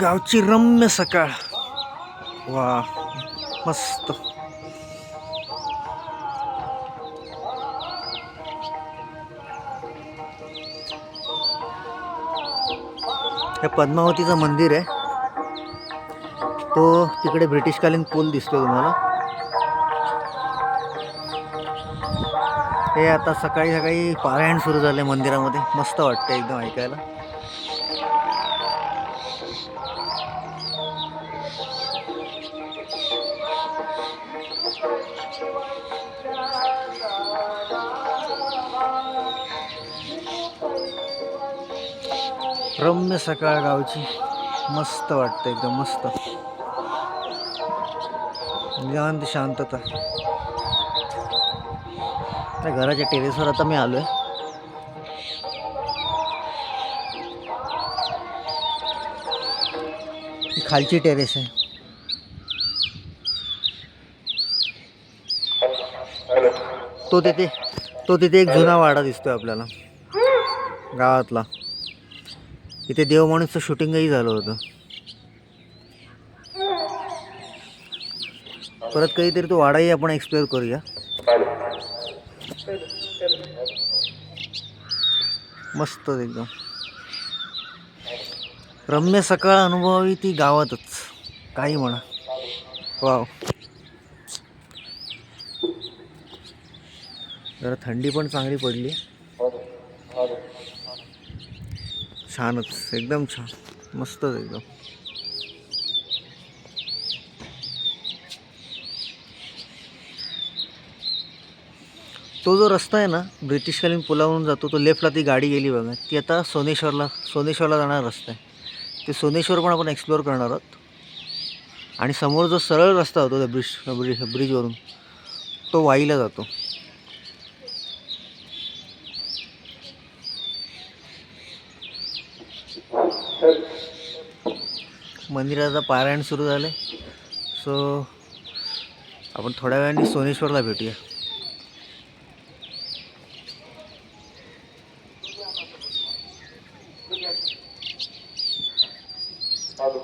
गावची रम्य सकाळ. वा, मस्त. हे पद्मावतीचं मंदिर आहे. तो तिकडे ब्रिटिशकालीन पूल दिसतोय तुम्हाला. हे आता सकाळी सकाळी पारायण सुरू झाले मंदिरामध्ये. मस्त वाटतं एकदम ऐकायला. रम्य सकाळ गावची. मस्त वाटतं एकदम मस्त. निवांत शांतता. त्या घराच्या टेरेसवर आता मी आलोय. ही खालची टेरेस आहे. तो तिथे एक जुना वाडा दिसतोय आपल्याला गावातला. इथे देव माणूसचं शूटिंगही झालं होतं. परत कधीतरी तो वाडाही आपण एक्सप्लोअर करूया. मस्त एकदम रम्य सकाळ अनुभवावी ती गावातच. काही म्हणा. वाव. जरा थंडी पण चांगली पडली. छानच एकदम छान. मस्तच एकदम. तो जो रस्ता आहे ना ब्रिटिशकालीन पुलावरून जातो, तो लेफ्टला ती गाडी गेली बघा, ती आता सोनेश्वरला जाणारा रस्ता आहे. ते सोनेश्वर पण आपण एक्सप्लोअर करणार आहोत. आणि समोर जो सरळ रस्ता होतो त्या ब्रिजवरून, तो वाईला जातो. मंदिराचं पारायण सुरू झालं. सो आपण थोड्या वेळाने सोनेश्वरला भेटूया. हॅलो.